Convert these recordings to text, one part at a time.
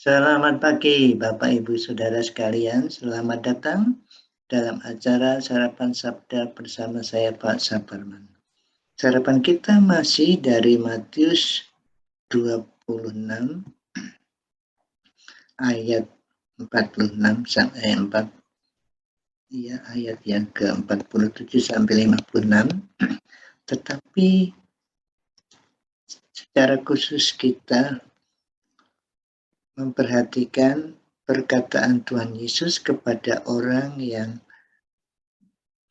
Selamat pagi Bapak Ibu Saudara sekalian, selamat datang dalam acara Sarapan Sabda bersama saya Pak Saparman. Sarapan kita masih dari Matius 26 ayat 46 sampai 4, ya, ayat yang ke-47 sampai 56. Tetapi secara khusus kita memperhatikan perkataan Tuhan Yesus kepada orang yang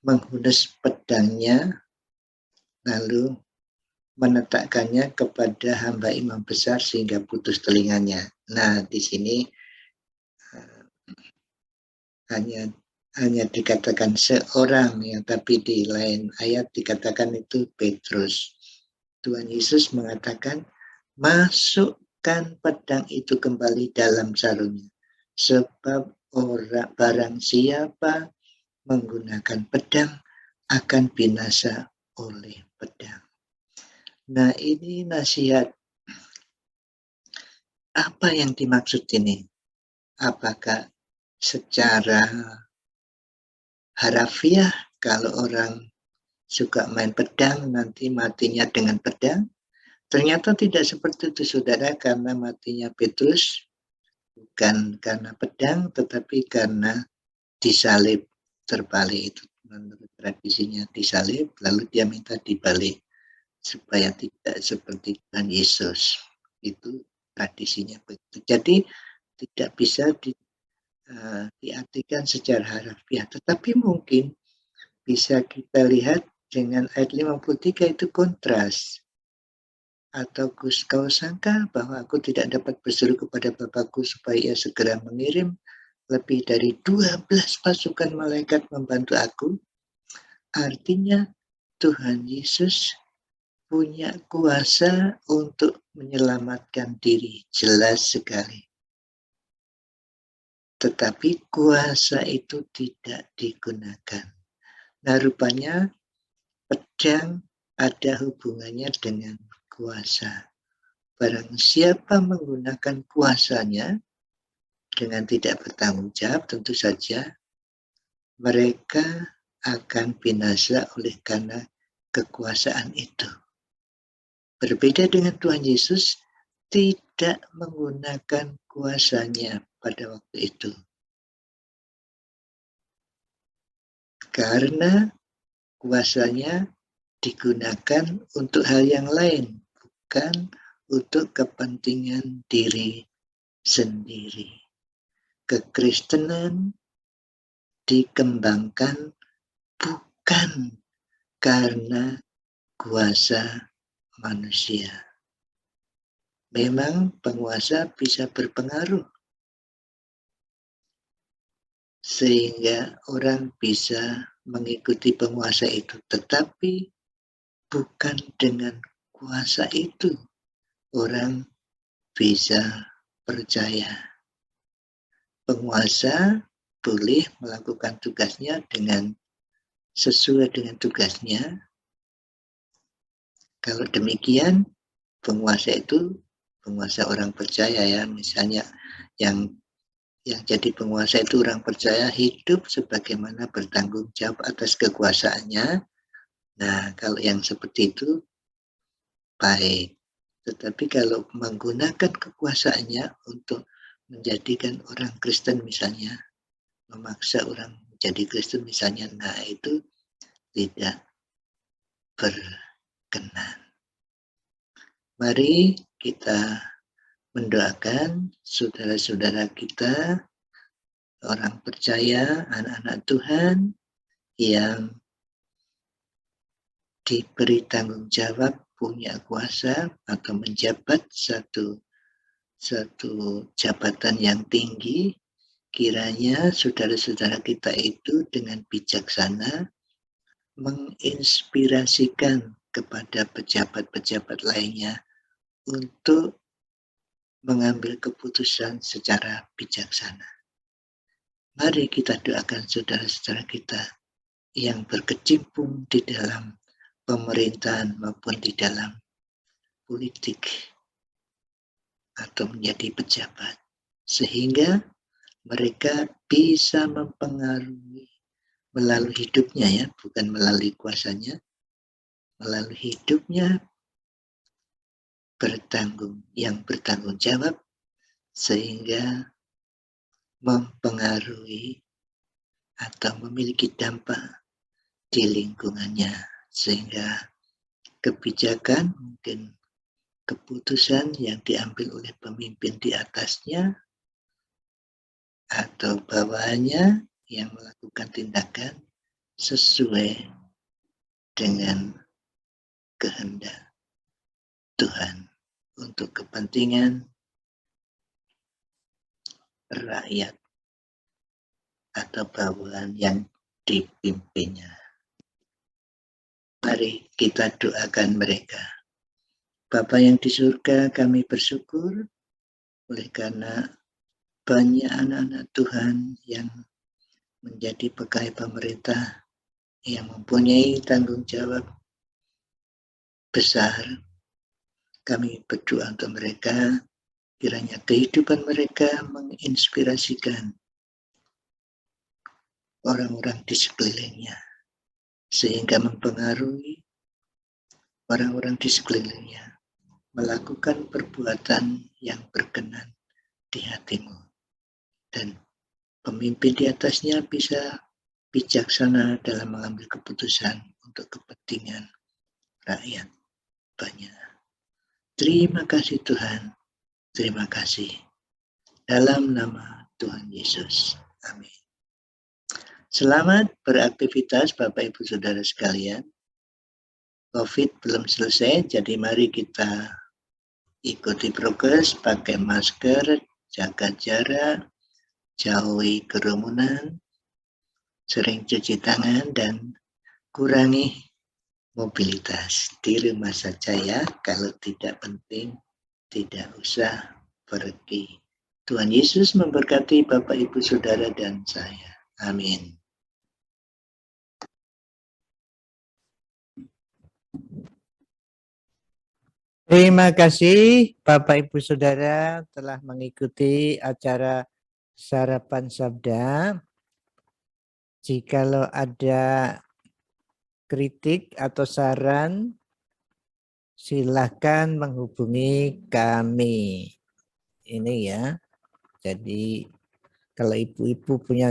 menghunus pedangnya lalu meletakkannya kepada hamba imam besar sehingga putus telinganya. Nah, di sini hanya dikatakan seorang ya, tapi di lain ayat dikatakan itu Petrus. Tuhan Yesus mengatakan, masukkan pedang itu kembali dalam sarungnya, sebab barang siapa menggunakan pedang akan binasa oleh pedang. Nah, ini nasihat. Apa yang dimaksud ini? Apakah secara harafiah kalau orang suka main pedang nanti matinya dengan pedang? Ternyata tidak seperti itu saudara, karena matinya Petrus bukan karena pedang tetapi karena disalib, terbalik. Itu menurut tradisinya disalib lalu dia minta dibalik supaya tidak seperti Tuhan Yesus. Itu tradisinya begitu. Jadi tidak bisa diartikan secara harafiah, tetapi mungkin bisa kita lihat dengan ayat 53 itu kontras. Atau kau sangka bahwa aku tidak dapat berseru kepada Bapakku supaya ia segera mengirim lebih dari 12 pasukan malaikat membantu aku? Artinya Tuhan Yesus punya kuasa untuk menyelamatkan diri, jelas sekali. Tetapi kuasa itu tidak digunakan. Nah, rupanya pedang ada hubungannya dengan kuasa. Barang siapa menggunakan kuasanya dengan tidak bertanggung jawab, tentu saja mereka akan binasa oleh karena kekuasaan itu. Berbeda dengan Tuhan Yesus, tidak menggunakan kuasanya pada waktu itu. Karena kuasanya digunakan untuk hal yang lain, bukan untuk kepentingan diri sendiri. Kekristenan dikembangkan bukan karena kuasa manusia. Memang penguasa bisa berpengaruh sehingga orang bisa mengikuti penguasa itu, tetapi bukan dengan kuasa itu orang bisa percaya. Penguasa boleh melakukan tugasnya sesuai dengan tugasnya. Kalau demikian, penguasa itu penguasa orang percaya ya, misalnya yang jadi penguasa itu orang percaya hidup sebagaimana bertanggung jawab atas kekuasaannya. Nah, kalau yang seperti itu baik. Tetapi kalau menggunakan kekuasaannya untuk menjadikan orang Kristen misalnya, memaksa orang menjadi Kristen misalnya, nah itu tidak berkenan. Mari kita mendoakan saudara-saudara kita, orang percaya, anak-anak Tuhan yang diberi tanggung jawab, punya kuasa atau menjabat satu jabatan yang tinggi, kiranya saudara-saudara kita itu dengan bijaksana menginspirasikan kepada pejabat-pejabat lainnya untuk mengambil keputusan secara bijaksana. Mari kita doakan saudara-saudara kita yang berkecimpung di dalam pemerintahan maupun di dalam politik atau menjadi pejabat. sehingga mereka bisa mempengaruhi melalui hidupnya ya, bukan melalui kuasanya, melalui hidupnya bertanggung jawab sehingga mempengaruhi atau memiliki dampak di lingkungannya, sehingga kebijakan mungkin keputusan yang diambil oleh pemimpin di atasnya atau bawahannya yang melakukan tindakan sesuai dengan kehendak Tuhan untuk kepentingan rakyat atau bawahan yang dipimpinnya. Mari kita doakan mereka. Bapa yang di surga, kami bersyukur oleh karena banyak anak-anak Tuhan yang menjadi pegawai pemerintah yang mempunyai tanggung jawab besar. Kami berdoa untuk mereka, kiranya kehidupan mereka menginspirasikan orang-orang di sekelilingnya, sehingga mempengaruhi orang-orang di sekelilingnya melakukan perbuatan yang berkenan di hatimu. Dan pemimpin di atasnya bisa bijaksana dalam mengambil keputusan untuk kepentingan rakyat banyak. Terima kasih Tuhan, terima kasih. Dalam nama Tuhan Yesus. Amin. Selamat beraktivitas Bapak Ibu Saudara sekalian. COVID belum selesai, jadi mari kita ikuti prokes, pakai masker, jaga jarak, jauhi kerumunan, sering cuci tangan, dan kurangi mobilitas. Di rumah saja ya, kalau tidak penting, tidak usah pergi. Tuhan Yesus memberkati Bapak, Ibu, Saudara, dan saya. Amin. Terima kasih Bapak Ibu Saudara telah mengikuti acara Sarapan Sabda. Jikalau ada kritik atau saran, silakan menghubungi kami. Ini ya. Jadi kalau ibu-ibu punya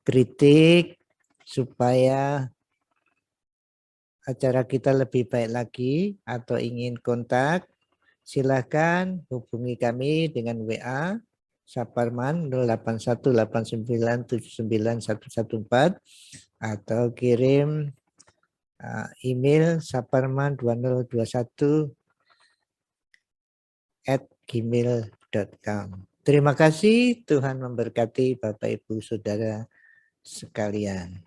kritik supaya acara kita lebih baik lagi atau ingin kontak, silakan hubungi kami dengan WA Saparman 0818979114 atau kirim email saparman2021@gmail.com. Terima kasih, Tuhan memberkati Bapak Ibu Saudara sekalian.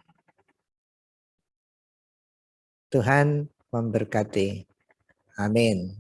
Tuhan memberkati. Amin.